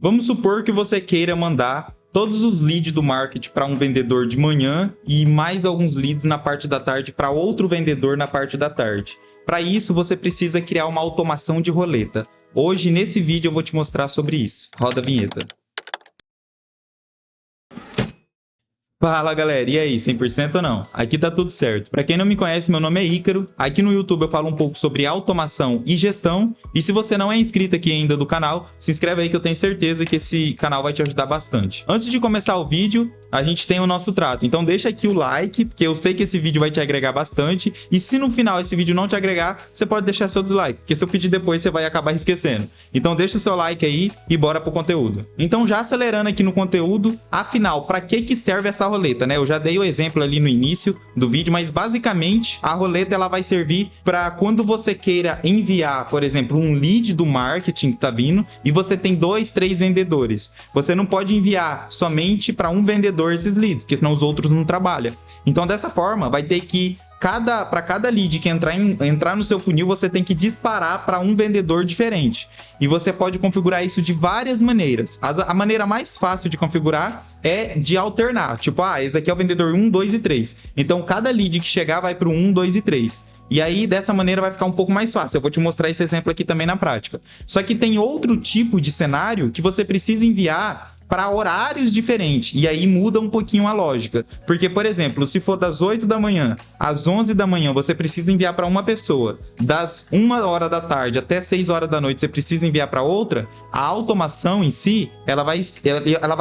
Vamos supor que você queira mandar todos os leads do marketing para um vendedor de manhã e mais alguns leads na parte da tarde para outro vendedor na parte da tarde. Para isso, você precisa criar uma automação de roleta. Hoje, nesse vídeo, eu vou te mostrar sobre isso. Roda a vinheta. Fala galera, e aí, 100% ou não? Aqui tá tudo certo. Para quem não me conhece, meu nome é Ícaro. Aqui no YouTube eu falo um pouco sobre automação e gestão. E se você não é inscrito aqui ainda do canal, se inscreve aí que eu tenho certeza que esse canal vai te ajudar bastante. Antes de começar o vídeo, a gente tem o nosso trato. Então deixa aqui o like, porque eu sei que esse vídeo vai te agregar bastante. E se no final esse vídeo não te agregar, você pode deixar seu dislike, porque se eu pedir depois você vai acabar esquecendo. Então deixa o seu like aí e bora pro conteúdo. Então já acelerando aqui no conteúdo, afinal, para que serve essa roleta, né? Eu já dei o exemplo ali no início do vídeo, mas basicamente a roleta ela vai servir para quando você queira enviar, por exemplo, um lead do marketing que tá vindo e você tem 2, 3 vendedores. Você não pode enviar somente para um vendedor esses leads, porque senão os outros não trabalham. Então dessa forma vai ter que para cada lead que entrar no seu funil, você tem que disparar para um vendedor diferente. E você pode configurar isso de várias maneiras. A maneira mais fácil de configurar é de alternar. Tipo, esse aqui é o vendedor 1, 2 e 3. Então, cada lead que chegar vai para o 1, 2 e 3. E aí, dessa maneira, vai ficar um pouco mais fácil. Eu vou te mostrar esse exemplo aqui também na prática. Só que tem outro tipo de cenário que você precisa enviar para horários diferentes, e aí muda um pouquinho a lógica, porque, por exemplo, se for das 8 da manhã às 11 da manhã, você precisa enviar para uma pessoa, das 1 hora da tarde até 6 horas da noite, você precisa enviar para outra, a automação em si, ela vai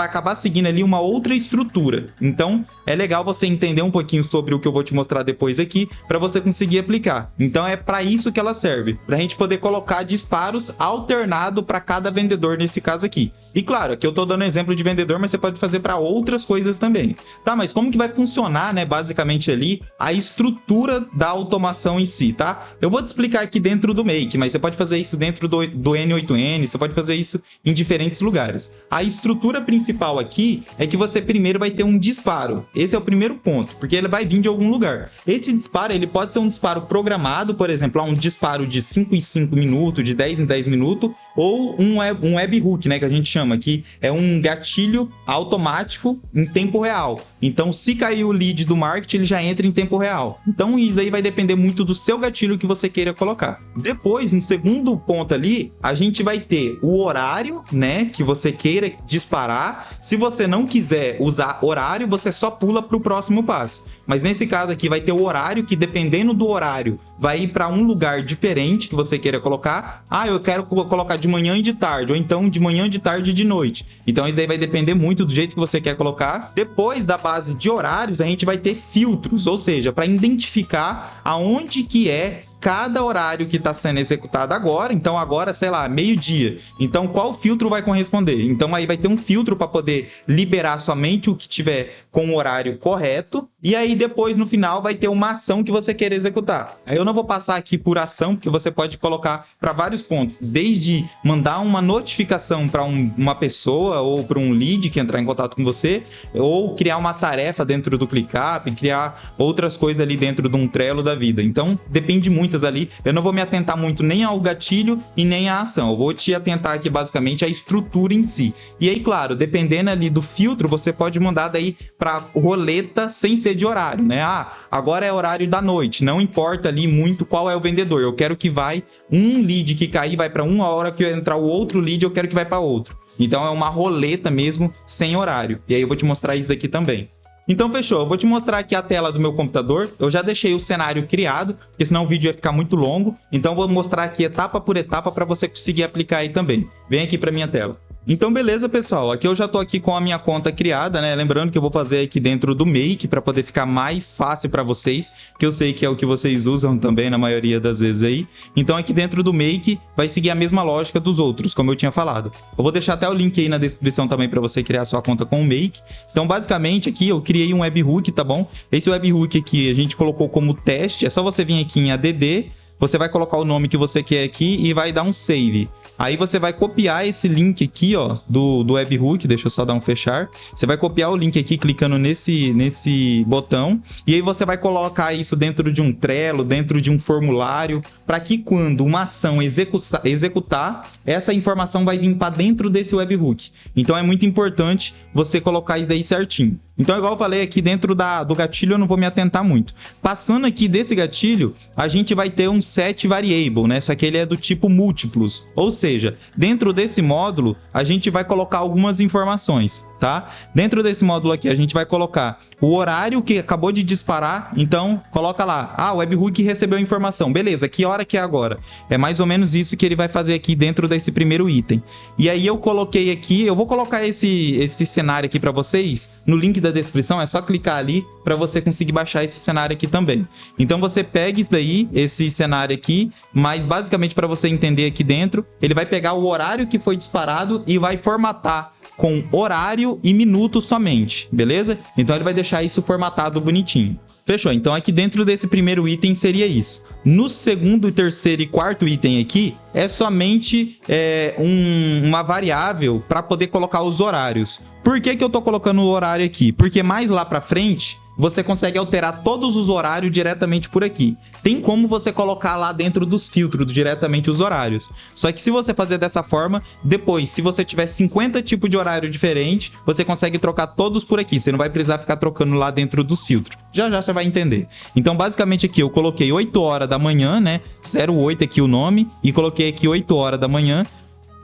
acabar seguindo ali uma outra estrutura. Então, é legal você entender um pouquinho sobre o que eu vou te mostrar depois aqui, para você conseguir aplicar. Então, é para isso que ela serve, para a gente poder colocar disparos alternado para cada vendedor nesse caso aqui. E claro, aqui eu estou dando exemplo de vendedor, mas você pode fazer para outras coisas também. Tá, mas como que vai funcionar, né, basicamente ali, a estrutura da automação em si, tá? Eu vou te explicar aqui dentro do Make, mas você pode fazer isso dentro do N8N, você pode fazer isso em diferentes lugares. A estrutura principal aqui é que você primeiro vai ter um disparo. Esse é o primeiro ponto, porque ele vai vir de algum lugar. Esse disparo, ele pode ser um disparo programado, por exemplo, um disparo de 5 em 5 minutos, de 10 em 10 minutos, ou um webhook, né, que a gente chama aqui, é um gatilho automático em tempo real. Então, se cair o lead do marketing, ele já entra em tempo real. Então, isso aí vai depender muito do seu gatilho que você queira colocar. Depois, no segundo ponto ali, a gente vai ter o horário, né, que você queira disparar. Se você não quiser usar horário, você só pula para o próximo passo. Mas nesse caso aqui vai ter o horário que, dependendo do horário, vai ir para um lugar diferente que você queira colocar. Eu quero colocar de manhã e de tarde, ou então de manhã, de tarde e de noite. Então isso daí vai depender muito do jeito que você quer colocar. Depois da base de horários, a gente vai ter filtros, ou seja, para identificar aonde que é cada horário que está sendo executado agora. Então agora, sei lá, meio-dia. Então qual filtro vai corresponder? Então aí vai ter um filtro para poder liberar somente o que tiver com o horário correto. E aí depois no final vai ter uma ação que você quer executar. Aí eu não vou passar aqui por ação, porque você pode colocar para vários pontos. Desde mandar uma notificação para uma pessoa ou para um lead que entrar em contato com você, ou criar uma tarefa dentro do ClickUp, criar outras coisas ali dentro de um Trello da vida. Então depende muito ali. Eu não vou me atentar muito nem ao gatilho e nem à ação. Eu vou te atentar aqui basicamente à estrutura em si. E aí, claro, dependendo ali do filtro, você pode mandar daí para roleta sem ser de horário, né? Agora é horário da noite. Não importa ali muito qual é o vendedor. Eu quero que vai um lead que cair, vai para uma hora, que entrar o outro lead, eu quero que vai para outro. Então é uma roleta mesmo sem horário. E aí eu vou te mostrar isso aqui também. Então fechou, eu vou te mostrar aqui a tela do meu computador. Eu já deixei o cenário criado, porque senão o vídeo ia ficar muito longo. Então eu vou mostrar aqui etapa por etapa para você conseguir aplicar aí também. Vem aqui para minha tela. Então beleza, pessoal, aqui eu já tô aqui com a minha conta criada, né? Lembrando que eu vou fazer aqui dentro do Make para poder ficar mais fácil para vocês, que eu sei que é o que vocês usam também na maioria das vezes aí. Então aqui dentro do Make vai seguir a mesma lógica dos outros, como eu tinha falado. Eu vou deixar até o link aí na descrição também para você criar sua conta com o Make. Então basicamente aqui eu criei um webhook, tá bom? Esse webhook aqui a gente colocou como teste, é só você vir aqui em ADD, você vai colocar o nome que você quer aqui e vai dar um save. Aí você vai copiar esse link aqui, ó, do webhook, deixa eu só dar um fechar. Você vai copiar o link aqui clicando nesse botão e aí você vai colocar isso dentro de um Trello, dentro de um formulário, para que quando uma ação executar, essa informação vai vir para dentro desse webhook. Então é muito importante você colocar isso daí certinho. Então, igual eu falei aqui dentro do gatilho, eu não vou me atentar muito. Passando aqui desse gatilho, a gente vai ter um set variable, né? Só que ele é do tipo múltiplos. Ou seja, dentro desse módulo, a gente vai colocar algumas informações, tá? Dentro desse módulo aqui, a gente vai colocar o horário que acabou de disparar. Então, coloca lá, o webhook recebeu a informação. Beleza, que hora que é agora? É mais ou menos isso que ele vai fazer aqui dentro desse primeiro item. E aí eu coloquei aqui, eu vou colocar esse cenário aqui para vocês no link da descrição, é só clicar ali para você conseguir baixar esse cenário aqui também. Então você pega isso daí, esse cenário aqui, mas basicamente para você entender aqui dentro, ele vai pegar o horário que foi disparado e vai formatar com horário e minuto somente, beleza? Então ele vai deixar isso formatado bonitinho. Fechou? Então aqui dentro desse primeiro item seria isso. No segundo, terceiro e quarto item aqui, é somente uma variável para poder colocar os horários. Por que eu estou colocando o horário aqui? Porque mais lá para frente, você consegue alterar todos os horários diretamente por aqui. Tem como você colocar lá dentro dos filtros diretamente os horários. Só que se você fazer dessa forma, depois, se você tiver 50 tipos de horário diferente, você consegue trocar todos por aqui. Você não vai precisar ficar trocando lá dentro dos filtros. Já já você vai entender. Então, basicamente aqui eu coloquei 8 horas da manhã, né? 08 aqui o nome. E coloquei aqui 8 horas da manhã.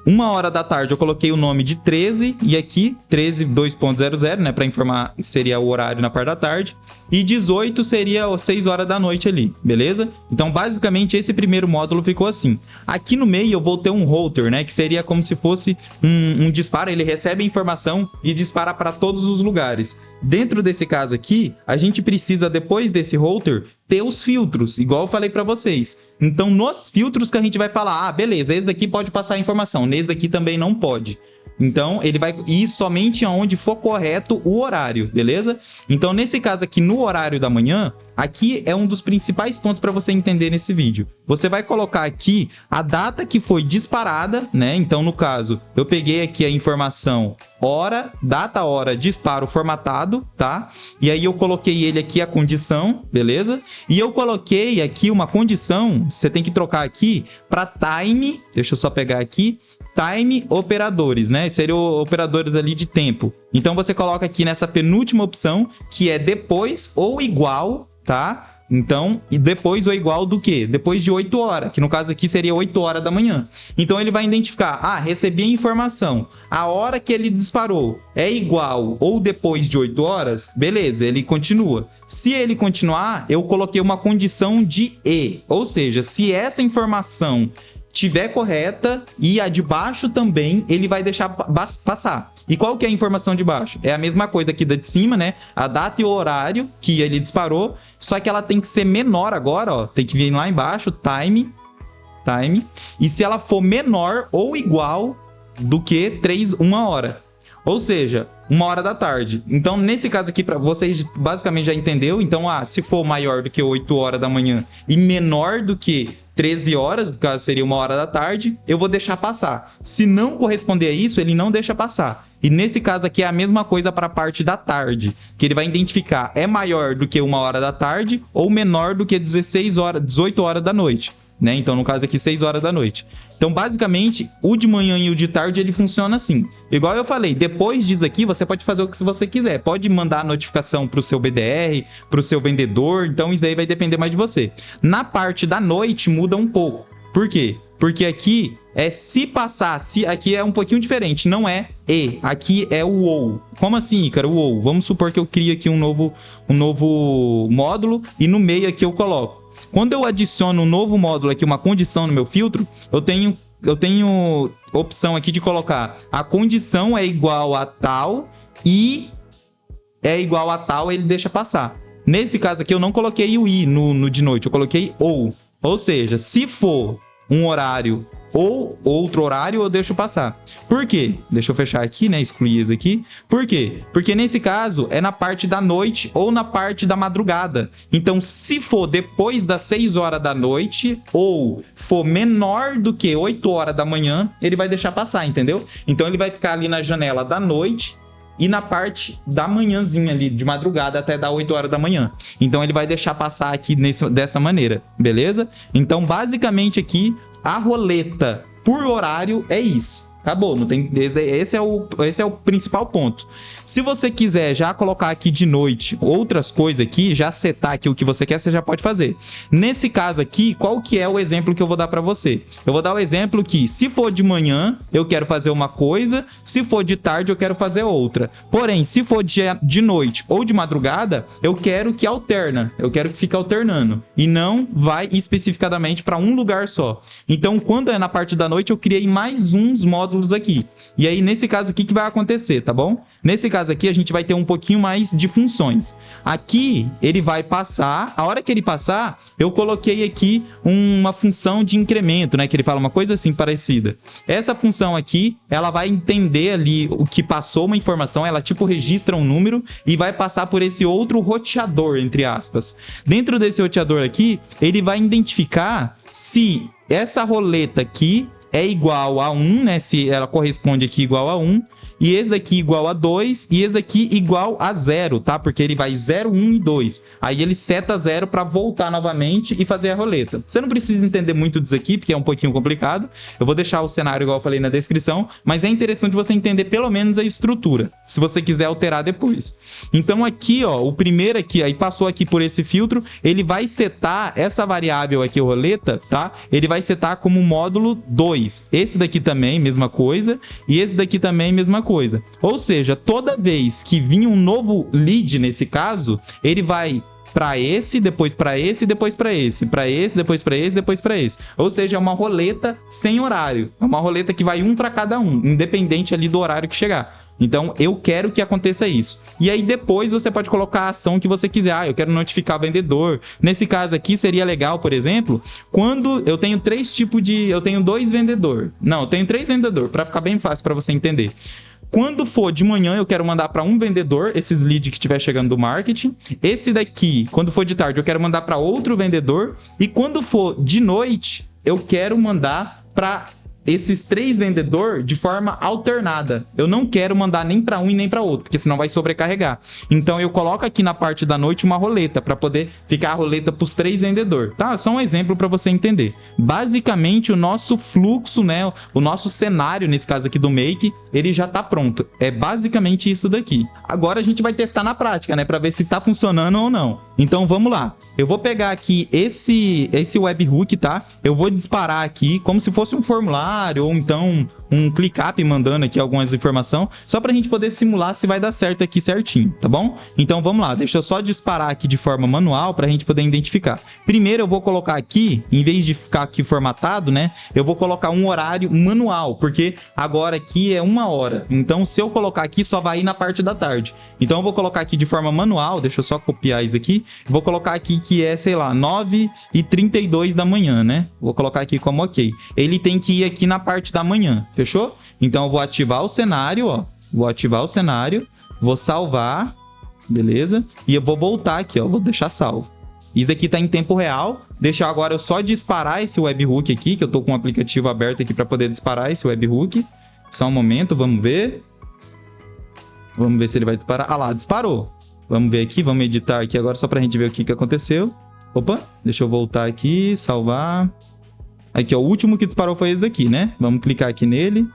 1 hora da tarde eu coloquei o nome de 13 e aqui 13 2.00, né, para informar seria o horário na parte da tarde, e 18 seria 6 horas da noite ali, beleza? Então basicamente esse primeiro módulo ficou assim. Aqui no meio eu vou ter um router, né, que seria como se fosse um disparo, ele recebe a informação e dispara para todos os lugares. Dentro desse caso aqui, a gente precisa depois desse router ter os filtros, igual eu falei para vocês. Então, nos filtros que a gente vai falar, beleza, esse daqui pode passar a informação, nesse daqui também não pode. Então, ele vai ir somente aonde for correto o horário, beleza? Então, nesse caso aqui, no horário da manhã, aqui é um dos principais pontos para você entender nesse vídeo. Você vai colocar aqui a data que foi disparada, né? Então, no caso, eu peguei aqui a informação hora, data, hora, disparo formatado, tá? E aí eu coloquei ele aqui a condição, beleza? E eu coloquei aqui uma condição, você tem que trocar aqui para time, deixa eu só pegar aqui, time operadores, né? Seriam operadores ali de tempo. Então você coloca aqui nessa penúltima opção, que é depois ou igual, tá? Então, e depois ou igual do quê? Depois de 8 horas, que no caso aqui seria 8 horas da manhã. Então ele vai identificar, recebi a informação, a hora que ele disparou é igual ou depois de 8 horas, beleza, ele continua. Se ele continuar, eu coloquei uma condição de E, ou seja, se essa informação tiver correta e a de baixo também, ele vai deixar passar. E qual que é a informação de baixo? É a mesma coisa aqui da de cima, né? A data e o horário que ele disparou, só que ela tem que ser menor agora, ó. Tem que vir lá embaixo, time. E se ela for menor ou igual do que 1 hora. Ou seja, 1 hora da tarde. Então, nesse caso aqui, para vocês basicamente já entendeu. Então, se for maior do que 8 horas da manhã e menor do que 13 horas, no caso seria 1 hora da tarde, eu vou deixar passar. Se não corresponder a isso, ele não deixa passar. E nesse caso aqui é a mesma coisa para a parte da tarde, que ele vai identificar é maior do que 1 hora da tarde ou menor do que 18 horas da noite. Né? Então, no caso aqui, 6 horas da noite. Então, basicamente, o de manhã e o de tarde, ele funciona assim. Igual eu falei, depois disso aqui, você pode fazer o que você quiser. Pode mandar a notificação para o seu BDR, para o seu vendedor. Então, isso daí vai depender mais de você. Na parte da noite, muda um pouco. Por quê? Porque aqui é se passar, aqui é um pouquinho diferente, não é E, aqui é o OU. Como assim, Ícaro, o OU? Vamos supor que eu crio aqui um novo módulo e no meio aqui eu coloco. Quando eu adiciono um novo módulo aqui, uma condição no meu filtro, eu tenho opção aqui de colocar a condição é igual a tal e é igual a tal, ele deixa passar. Nesse caso aqui eu não coloquei o I no de noite, eu coloquei ou. Ou seja, se for um horário ou outro horário, eu deixo passar. Por quê? Deixa eu fechar aqui, né? Excluir isso aqui. Por quê? Porque nesse caso é na parte da noite ou na parte da madrugada. Então, se for depois das 6 horas da noite ou for menor do que 8 horas da manhã, ele vai deixar passar, entendeu? Então, ele vai ficar ali na janela da noite e na parte da manhãzinha ali, de madrugada até dar 8 horas da manhã. Então, ele vai deixar passar aqui dessa maneira, beleza? Então, basicamente aqui, a roleta por horário é isso. Acabou, não tem, esse é o principal ponto. Se você quiser já colocar aqui de noite outras coisas aqui, já setar aqui o que você quer, você já pode fazer. Nesse caso aqui, qual que é o exemplo que eu vou dar para você? Eu vou dar o exemplo que se for de manhã, eu quero fazer uma coisa, se for de tarde, eu quero fazer outra. Porém, se for de noite ou de madrugada, eu quero que alterna, eu quero que fique alternando e não vai especificadamente para um lugar só. Então, quando é na parte da noite, eu criei mais uns módulos aqui. E aí, nesse caso, o que vai acontecer, tá bom? Nesse caso aqui, a gente vai ter um pouquinho mais de funções. Aqui, ele vai passar, a hora que ele passar, eu coloquei aqui uma função de incremento, né? Que ele fala uma coisa assim parecida. Essa função aqui, ela vai entender ali o que passou uma informação, ela tipo registra um número e vai passar por esse outro roteador, entre aspas. Dentro desse roteador aqui, ele vai identificar se essa roleta aqui é igual a 1, né? Se ela corresponde aqui igual a 1. E esse daqui igual a 2. E esse daqui igual a 0, tá? Porque ele vai 0, 1 e 2. Aí ele seta 0 para voltar novamente e fazer a roleta. Você não precisa entender muito disso aqui, porque é um pouquinho complicado. Eu vou deixar o cenário igual eu falei na descrição. Mas é interessante você entender pelo menos a estrutura, se você quiser alterar depois. Então aqui, ó, o primeiro aqui, aí passou aqui por esse filtro, ele vai setar essa variável aqui, roleta, tá? Ele vai setar como módulo 2. Esse daqui também, mesma coisa. E esse daqui também, mesma coisa. Ou seja, toda vez que vir um novo lead nesse caso, ele vai para esse, depois para esse, depois para esse, para esse, depois para esse, depois para esse. Ou seja, é uma roleta sem horário. É uma roleta que vai um para cada um, independente ali do horário que chegar. Então, eu quero que aconteça isso. E aí, depois, você pode colocar a ação que você quiser. Ah, eu quero notificar o vendedor. Nesse caso aqui, seria legal, por exemplo, quando eu tenho eu tenho 2 vendedores. Não, eu tenho 3 vendedores, para ficar bem fácil para você entender. Quando for de manhã, eu quero mandar para um vendedor, esses leads que estiver chegando do marketing. Esse daqui, quando for de tarde, eu quero mandar para outro vendedor. E quando for de noite, eu quero mandar para esses 3 vendedores de forma alternada. Eu não quero mandar nem para um e nem para outro, porque senão vai sobrecarregar. Então eu coloco aqui na parte da noite uma roleta para poder ficar a roleta para os 3 vendedores, tá? Só um exemplo para você entender. Basicamente o nosso fluxo, né, o nosso cenário nesse caso aqui do Make, ele já tá pronto. É basicamente isso daqui. Agora a gente vai testar na prática, né, para ver se tá funcionando ou não. Então vamos lá. Eu vou pegar aqui esse webhook, tá? Eu vou disparar aqui como se fosse um formulário ou então um ClickUp mandando aqui algumas informações, só para a gente poder simular se vai dar certo aqui certinho, tá bom? Então vamos lá, deixa eu só disparar aqui de forma manual para a gente poder identificar. Primeiro eu vou colocar aqui, em vez de ficar aqui formatado, né? Eu vou colocar um horário manual, porque agora aqui é 1 hora. Então se eu colocar aqui só vai ir na parte da tarde. Então eu vou colocar aqui de forma manual, deixa eu só copiar isso aqui. Vou colocar aqui que é, sei lá, 9h32 da manhã, né? Vou colocar aqui como ok. Ele tem que ir aqui na parte da manhã. Fechou? Então eu vou ativar o cenário, ó. Vou ativar o cenário, vou salvar, beleza? E eu vou voltar aqui, ó. Vou deixar salvo. Isso aqui tá em tempo real. Deixa agora eu só disparar esse webhook aqui, que eu tô com o aplicativo aberto aqui para poder disparar esse webhook. Só um momento, vamos ver. Vamos ver se ele vai disparar. Ah lá, disparou. Vamos ver aqui, vamos editar aqui agora só pra gente ver o que aconteceu. Opa, deixa eu voltar aqui, salvar. Aqui, ó, o último que disparou foi esse daqui, né? Vamos clicar aqui nele.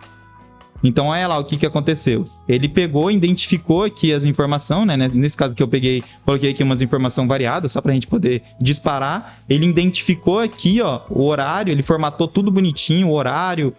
Então, olha lá o que aconteceu. Ele pegou, identificou aqui as informações, né? Nesse caso que eu peguei, coloquei aqui umas informações variadas, só pra gente poder disparar. Ele identificou aqui, ó, o horário, ele formatou tudo bonitinho, o horário,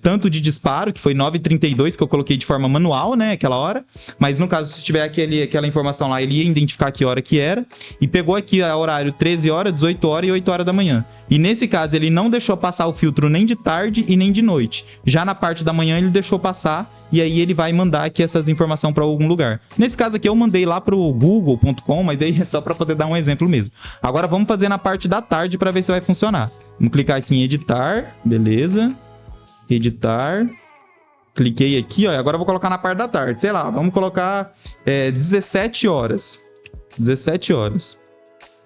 tanto de disparo, que foi 9h32, que eu coloquei de forma manual, né, aquela hora. Mas no caso, se tiver aquela informação lá, ele ia identificar que hora que era. E pegou aqui o horário 13 horas, 18 horas e 8 horas da manhã. E nesse caso, ele não deixou passar o filtro nem de tarde e nem de noite. Já na parte da manhã, ele deixou passar e aí ele vai mandar aqui essas informações para algum lugar. Nesse caso aqui eu mandei lá para o google.com, mas daí é só para poder dar um exemplo mesmo. Agora vamos fazer na parte da tarde para ver se vai funcionar. Vamos clicar aqui em editar, beleza. Editar. Cliquei aqui, ó, e agora eu vou colocar na parte da tarde, sei lá, vamos colocar 17 horas. 17 horas.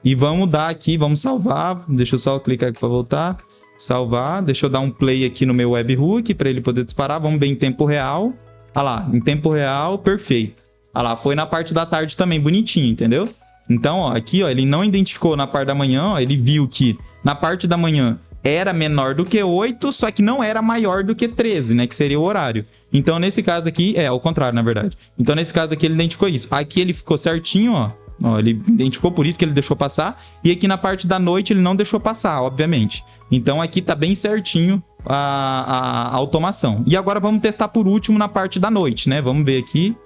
E vamos dar aqui, vamos salvar, deixa eu só clicar aqui para voltar. Salvar, deixa eu dar um play aqui no meu webhook para ele poder disparar, vamos ver em tempo real. Ah lá, em tempo real, perfeito. Ah lá, foi na parte da tarde também, bonitinho, entendeu? Então, ó, aqui, ó, ele não identificou na parte da manhã, ó, ele viu que na parte da manhã era menor do que 8, só que não era maior do que 13, né? Que seria o horário. Então, nesse caso aqui, ao contrário, na verdade. Então, nesse caso aqui, ele identificou isso. Aqui ele ficou certinho, ó. Ó, ele identificou, por isso que ele deixou passar. E aqui na parte da noite ele não deixou passar, obviamente. Então, aqui tá bem certinho a automação. E agora vamos testar por último na parte da noite, né? Vamos ver aqui.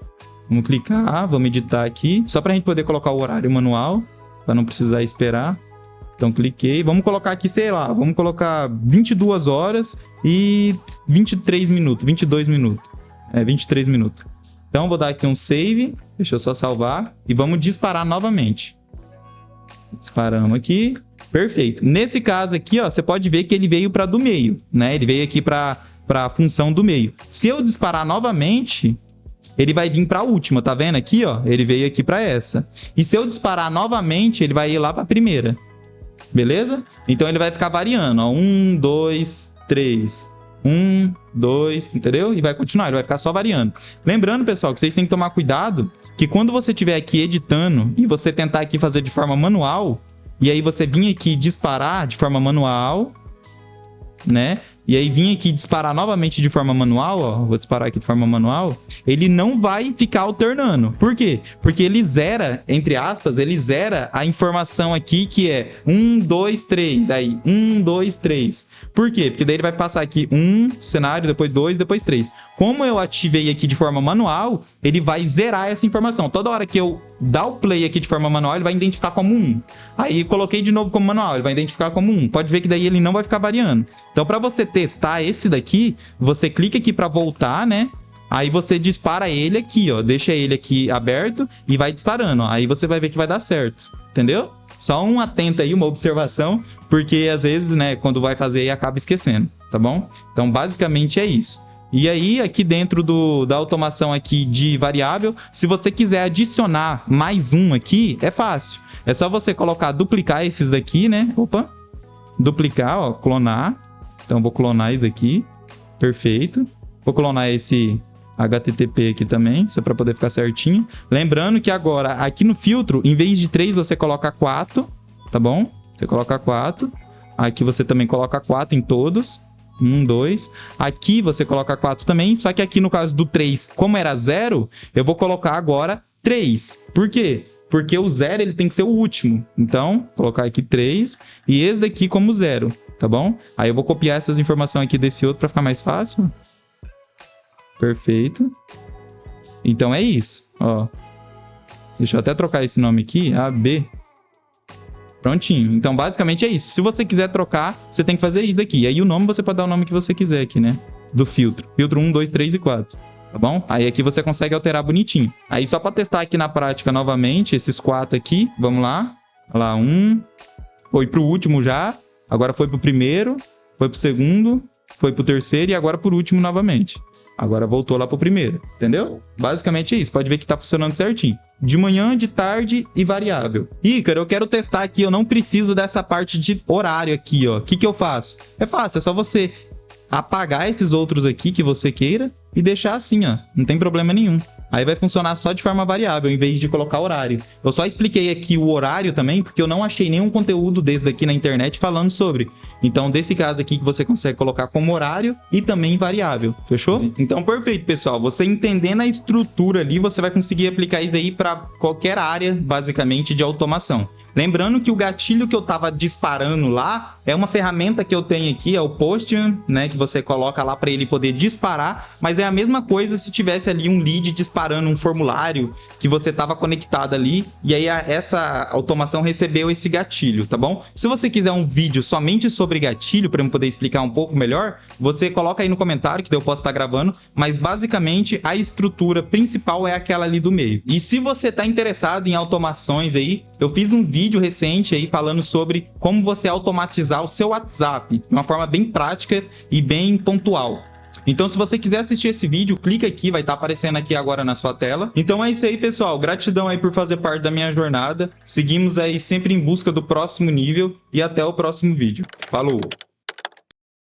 Vamos clicar, vamos editar aqui. Só pra gente poder colocar o horário manual, pra não precisar esperar. Então, cliquei. Vamos colocar aqui, sei lá, vamos colocar 22 horas e 23 minutos, 22 minutos. 23 minutos. Então, vou dar aqui um save. Deixa eu só salvar. E vamos disparar novamente. Disparamos aqui. Perfeito. Nesse caso aqui, ó, você pode ver que ele veio para do meio, né? Ele veio aqui para a função do meio. Se eu disparar novamente, ele vai vir para a última, tá vendo aqui, ó? Ele veio aqui para essa. E se eu disparar novamente, ele vai ir lá para a primeira. Beleza? Então ele vai ficar variando, ó. 1, 2, 3. 1, 2, entendeu? E vai continuar, ele vai ficar só variando. Lembrando, pessoal, que vocês têm que tomar cuidado que quando você estiver aqui editando e você tentar aqui fazer de forma manual, e aí você vir aqui disparar de forma manual, né? E aí vir aqui disparar novamente de forma manual, ó, vou disparar aqui de forma manual, ele não vai ficar alternando. Por quê? Porque ele zera, entre aspas, ele zera a informação aqui que é 1, 2, 3, aí 1, 2, 3. Por quê? Porque daí ele vai passar aqui 1 cenário, depois 2, depois 3. Como eu ativei aqui de forma manual, ele vai zerar essa informação. Toda hora que eu dar o play aqui de forma manual, ele vai identificar como 1. Aí coloquei de novo como manual, ele vai identificar como 1. Pode ver que daí ele não vai ficar variando. Então, para você testar esse daqui, você clica aqui para voltar, né? Aí você dispara ele aqui, ó. Deixa ele aqui aberto e vai disparando, ó. Aí você vai ver que vai dar certo, entendeu? Só um atento aí, uma observação, porque às vezes, né, quando vai fazer aí acaba esquecendo, tá bom? Então, basicamente é isso. E aí, aqui dentro da automação aqui de variável, se você quiser adicionar mais um aqui, é fácil. É só você colocar, duplicar esses daqui, né? Opa! Duplicar, ó, clonar. Então, vou clonar isso aqui. Perfeito. Vou clonar esse HTTP aqui também, só para poder ficar certinho. Lembrando que agora, aqui no filtro, em vez de 3, você coloca 4, tá bom? Você coloca 4. Aqui você também coloca 4 em todos. 1, 2. Aqui você coloca 4 também, só que aqui no caso do 3, como era 0, eu vou colocar agora 3. Por quê? Porque o 0 ele tem que ser o último. Então, vou colocar aqui 3 e esse daqui como 0, tá bom? Aí eu vou copiar essas informações aqui desse outro para ficar mais fácil. Perfeito. Então é isso, ó. Deixa eu até trocar esse nome aqui, AB. Prontinho. Então, basicamente é isso. Se você quiser trocar, você tem que fazer isso daqui. E aí o nome, você pode dar o nome que você quiser aqui, né? Do filtro. Filtro 1, 2, 3 e 4. Tá bom? Aí aqui você consegue alterar bonitinho. Aí só para testar aqui na prática novamente, esses 4 aqui. Vamos lá. Olha lá, 1. Foi pro último já. Agora foi pro primeiro. Foi pro segundo. Foi pro terceiro. E agora por último novamente. Agora voltou lá pro primeiro. Entendeu? Basicamente é isso. Pode ver que tá funcionando certinho. De manhã, de tarde e variável. Ícaro, eu quero testar aqui. Eu não preciso dessa parte de horário aqui, ó. O que eu faço? É fácil. É só você apagar esses outros aqui que você queira e deixar assim, ó. Não tem problema nenhum. Aí vai funcionar só de forma variável, em vez de colocar horário. Eu só expliquei aqui o horário também, porque eu não achei nenhum conteúdo desse daqui na internet falando sobre. Então, desse caso aqui que você consegue colocar como horário e também variável. Fechou? Sim. Então, perfeito, pessoal. Você entendendo a estrutura ali, você vai conseguir aplicar isso aí para qualquer área, basicamente, de automação. Lembrando que o gatilho que eu estava disparando lá é uma ferramenta que eu tenho aqui, é o Postman, né? Que você coloca lá para ele poder disparar, mas é a mesma coisa se tivesse ali um lead disparando disparando um formulário que você estava conectado ali, e aí essa automação recebeu esse gatilho, tá bom? Se você quiser um vídeo somente sobre gatilho, para eu poder explicar um pouco melhor, você coloca aí no comentário que eu posso estar gravando, mas basicamente a estrutura principal é aquela ali do meio. E se você está interessado em automações aí, eu fiz um vídeo recente aí falando sobre como você automatizar o seu WhatsApp de uma forma bem prática e bem pontual. Então, se você quiser assistir esse vídeo, clica aqui, vai estar aparecendo aqui agora na sua tela. Então é isso aí, pessoal. Gratidão aí por fazer parte da minha jornada. Seguimos aí sempre em busca do próximo nível e até o próximo vídeo. Falou!